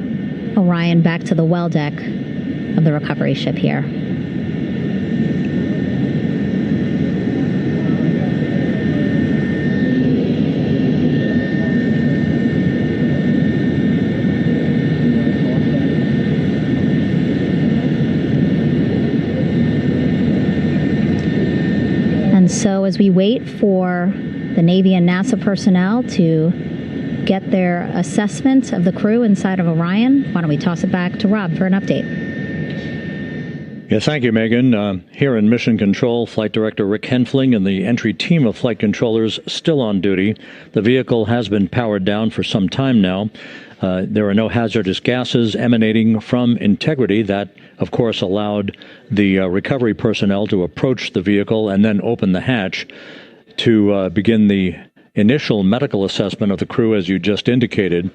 Orion back to the well deck of the recovery ship here. And so as we wait for the Navy and NASA personnel to get their assessment of the crew inside of Orion, why don't we toss it back to Rob for an update? Yeah, thank you, Megan. Here in Mission Control, Flight Director Rick Henfling and the entry team of flight controllers still on duty. The vehicle has been powered down for some time now. There are no hazardous gases emanating from integrity. That, of course, allowed the recovery personnel to approach the vehicle and then open the hatch to begin the initial medical assessment of the crew, as you just indicated.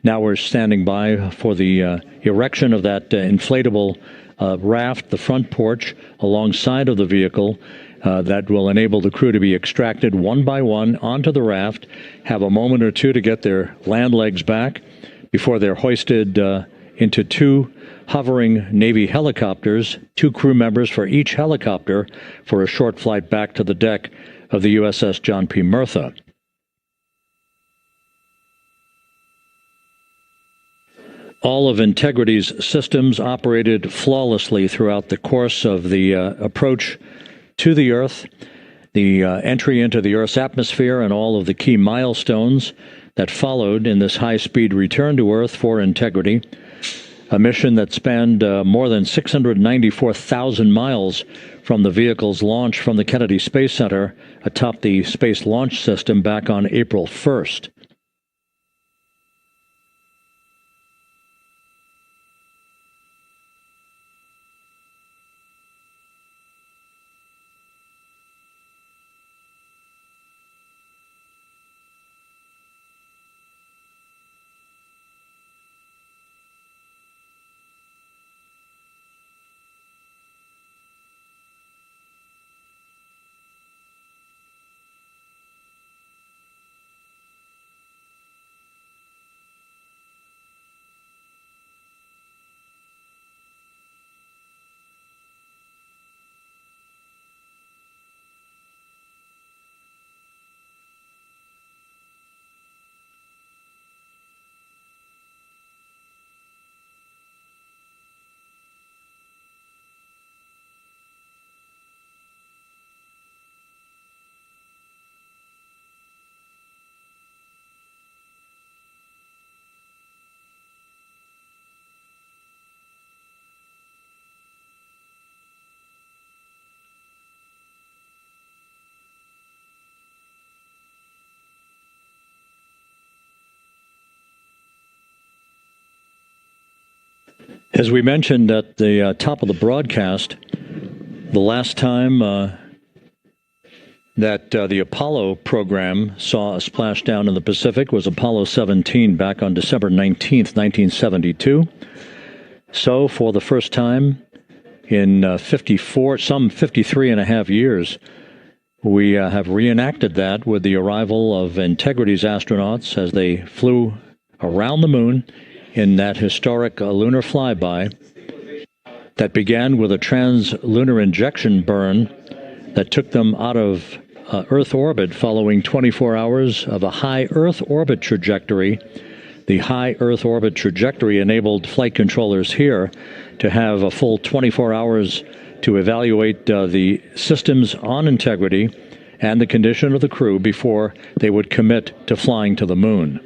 Now we're standing by for the erection of that inflatable raft, the front porch, alongside of the vehicle. That will enable the crew to be extracted one by one onto the raft, have a moment or two to get their land legs back before they're hoisted into two hovering Navy helicopters, 2 crew members for each helicopter, for a short flight back to the deck of the USS John P. Murtha. All of Integrity's systems operated flawlessly throughout the course of the approach to the Earth, the entry into the Earth's atmosphere, and all of the key milestones that followed in this high-speed return to Earth for Integrity, a mission that spanned more than 694,000 miles from the vehicle's launch from the Kennedy Space Center atop the Space Launch System back on April 1st. As we mentioned at the top of the broadcast, the last time that the Apollo program saw a splashdown in the Pacific was Apollo 17 back on December 19th, 1972. So for the first time in some 53 and a half years, we have reenacted that with the arrival of Integrity's astronauts as they flew around the moon in that historic lunar flyby that began with a trans-lunar injection burn that took them out of Earth orbit following 24 hours of a high Earth orbit trajectory. The high Earth orbit trajectory enabled flight controllers here to have a full 24 hours to evaluate the systems on Integrity and the condition of the crew before they would commit to flying to the moon.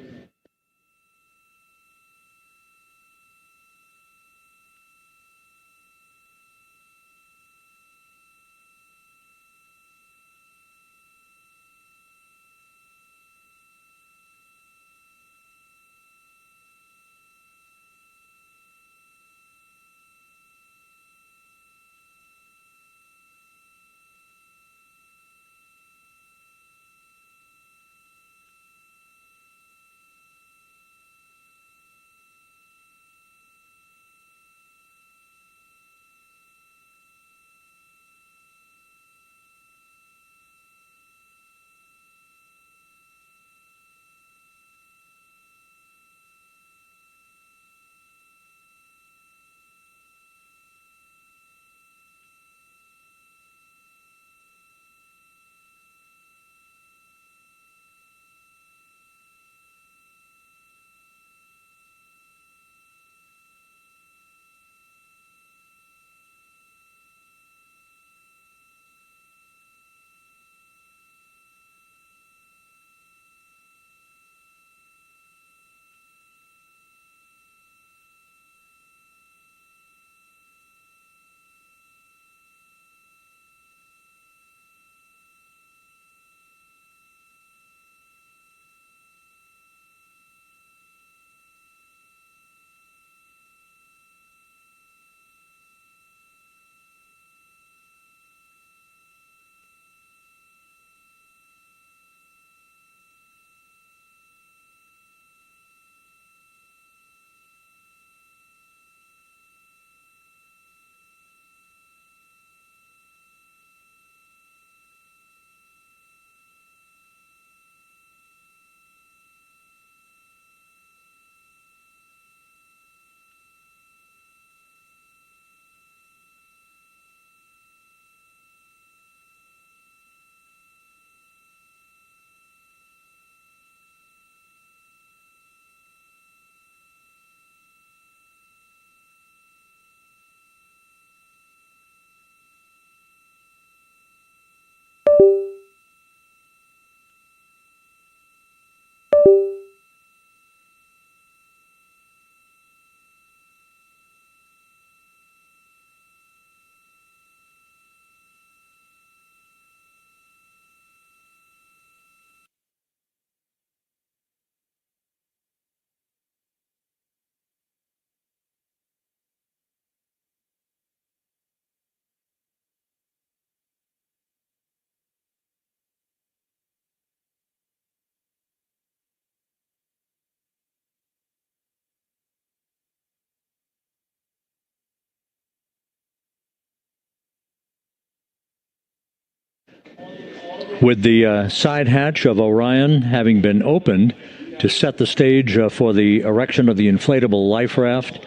With the side hatch of Orion having been opened to set the stage for the erection of the inflatable life raft,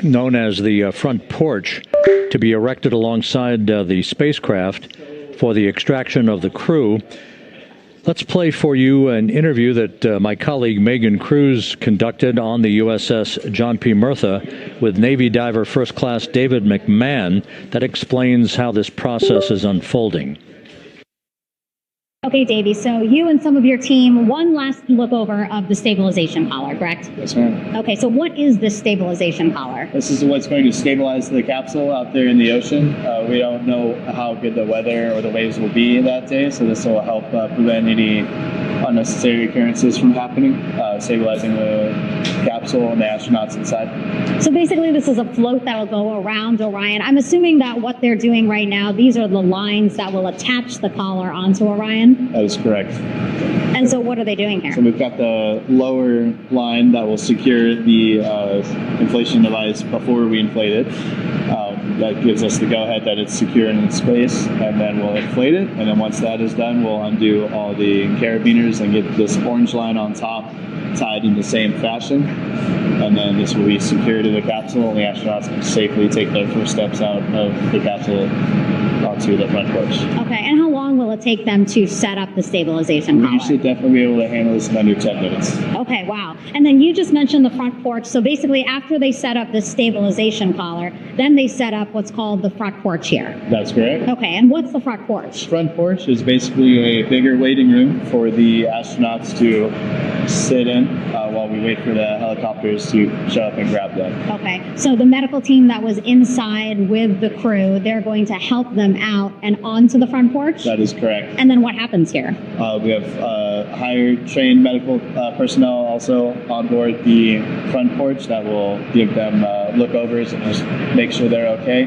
known as the front porch, to be erected alongside the spacecraft for the extraction of the crew. Let's play for you an interview that my colleague Megan Cruz conducted on the USS John P. Murtha with Navy diver First Class David McMahon that explains how this process is unfolding. Okay, Davey, so you and some of your team, one last look over of the stabilization collar, correct? Yes, ma'am. Okay, so what is this stabilization collar? This is what's going to stabilize the capsule out there in the ocean. We don't know how good the weather or the waves will be that day, so this will help prevent any unnecessary occurrences from happening, stabilizing the capsule and the astronauts inside. So basically this is a float that will go around Orion. I'm assuming that what they're doing right now, these are the lines that will attach the collar onto Orion? That is correct. And so what are they doing here? So we've got the lower line that will secure the inflation device before we inflate it. That gives us the go-ahead that it's secure in space, and then we'll inflate it. And then once that is done, we'll undo all the carabiners and get this orange line on top tied in the same fashion. And then this will be secured to the capsule, and the astronauts can safely take their first steps out of the capsule onto the front porch. Okay, and how long will it take them to set up the stabilization collar? You should definitely be able to handle this in under 10 minutes. Okay, wow. And then you just mentioned the front porch. So basically after they set up the stabilization collar, then they set up what's called the front porch here. That's correct. Okay, and what's the front porch? Front porch is basically a bigger waiting room for the astronauts to sit in while we wait for the helicopters to show up and grab them. Okay, so the medical team that was inside with the crew, they're going to help them out and onto the front porch? That is correct. And then what happens here? We have higher trained medical personnel also on board the front porch that will give them lookovers and just make sure they're okay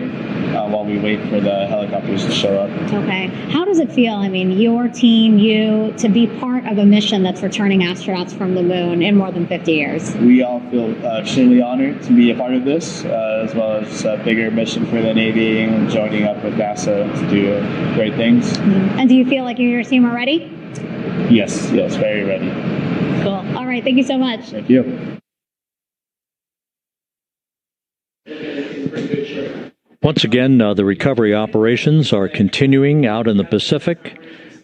while we wait for the helicopters to show up. Okay. How does it feel, I mean, your team, you, to be part of a mission that's returning astronauts from the moon in more than 50 years? We all feel extremely honored to be a part of this, as well as a bigger mission for the Navy and joining up with NASA to do great things. Mm-hmm. And do you feel like you and your team are ready? Yes, very ready. Cool. All right. Thank you so much. Thank you. Once again, the recovery operations are continuing out in the Pacific.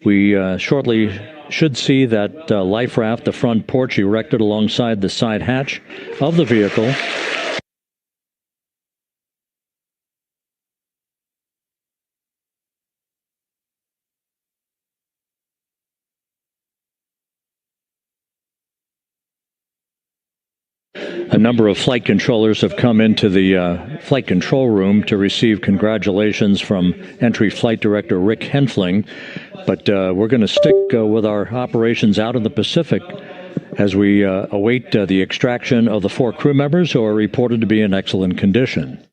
We shortly should see that life raft, the front porch, erected alongside the side hatch of the vehicle. A number of flight controllers have come into the flight control room to receive congratulations from Entry Flight Director Rick Henfling. But we're going to stick with our operations out in the Pacific as we await the extraction of the 4 crew members who are reported to be in excellent condition.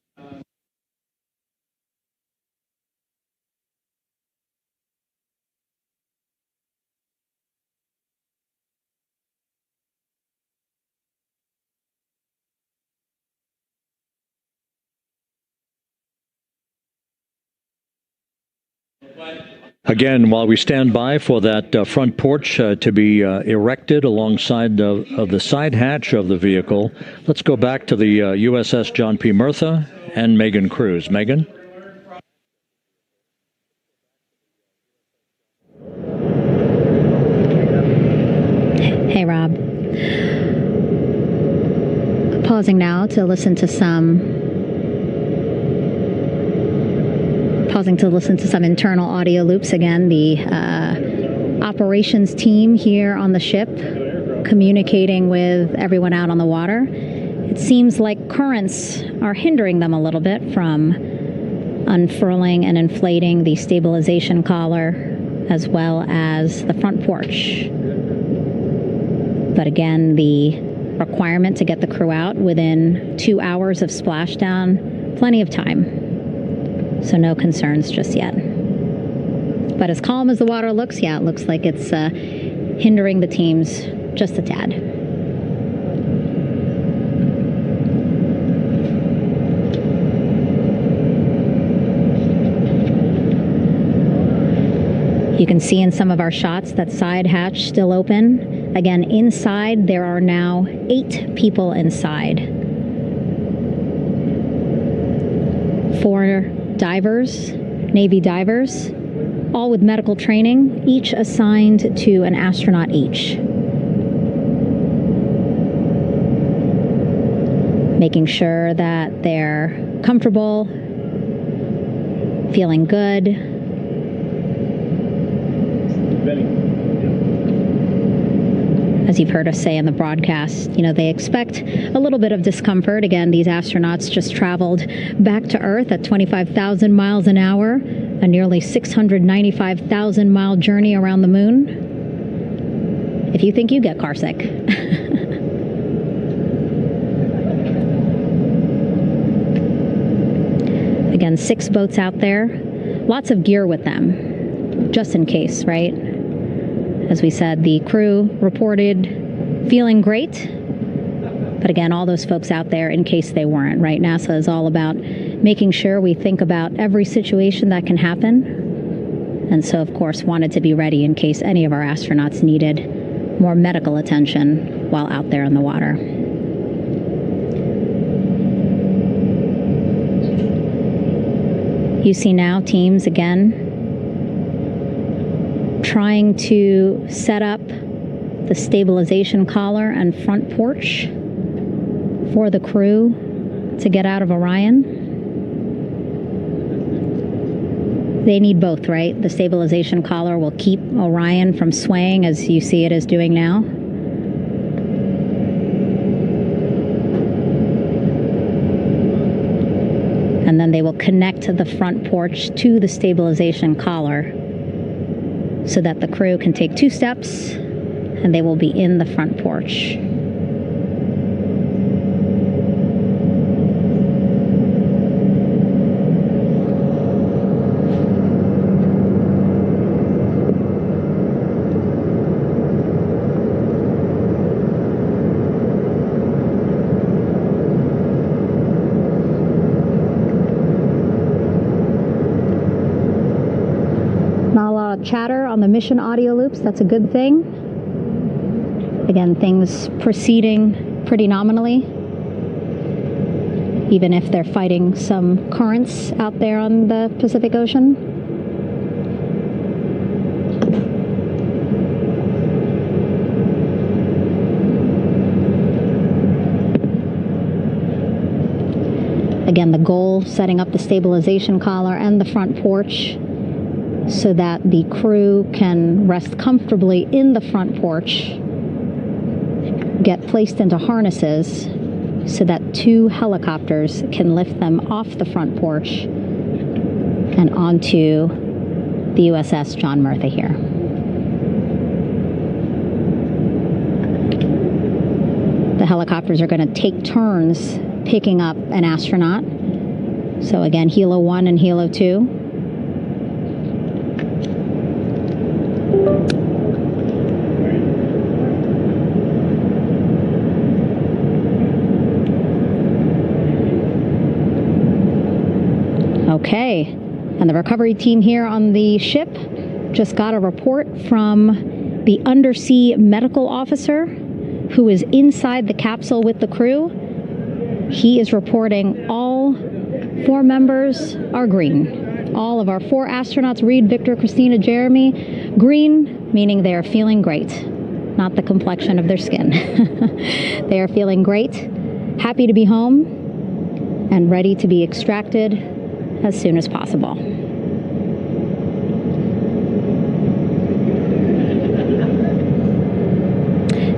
Again, while we stand by for that front porch to be erected alongside of the side hatch of the vehicle, let's go back to the USS John P. Murtha and Megan Cruz. Megan? Hey, Rob. Pausing now to listen to some internal audio loops. Again, the operations team here on the ship communicating with everyone out on the water. It seems like currents are hindering them a little bit from unfurling and inflating the stabilization collar as well as the front porch. But again, the requirement to get the crew out within 2 hours of splashdown, plenty of time. So no concerns just yet. But as calm as the water looks, yeah, it looks like it's hindering the teams just a tad. You can see in some of our shots that side hatch still open. Again, inside there are now 8 people inside. 4 divers, Navy divers, all with medical training, each assigned to an astronaut each. Making sure that they're comfortable, feeling good. As you've heard us say in the broadcast, they expect a little bit of discomfort. Again, these astronauts just traveled back to Earth at 25,000 miles an hour, a nearly 695,000-mile journey around the moon. If you think you get carsick. Again, 6 boats out there, lots of gear with them, just in case, right? As we said, the crew reported feeling great. But again, all those folks out there in case they weren't, right? NASA is all about making sure we think about every situation that can happen. And so, of course, wanted to be ready in case any of our astronauts needed more medical attention while out there in the water. You see now teams, again, trying to set up the stabilization collar and front porch for the crew to get out of Orion. They need both, right? The stabilization collar will keep Orion from swaying as you see it is doing now. And then they will connect the front porch to the stabilization collar so that the crew can take 2 steps and they will be in the front porch. Chatter on the mission audio loops. That's a good thing. Again, things proceeding pretty nominally, even if they're fighting some currents out there on the Pacific Ocean. Again, the goal, setting up the stabilization collar and the front porch so that the crew can rest comfortably in the front porch, get placed into harnesses so that 2 helicopters can lift them off the front porch and onto the USS John Murtha here. The helicopters are going to take turns picking up an astronaut. So again, Helo 1 and Helo 2. Okay, and the recovery team here on the ship just got a report from the undersea medical officer who is inside the capsule with the crew. He is reporting all 4 members are green. All of our 4 astronauts, Reed, Victor, Christina, Jeremy, green, meaning they are feeling great, not the complexion of their skin. They are feeling great, happy to be home, and ready to be extracted as soon as possible.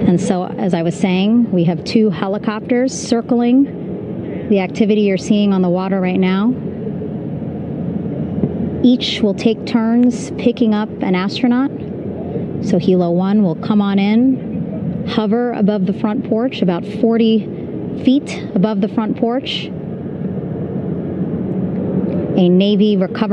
And so, as I was saying, we have 2 helicopters circling the activity you're seeing on the water right now. Each will take turns picking up an astronaut. So Helo 1 will come on in, hover above the front porch, about 40 feet above the front porch. A Navy recovery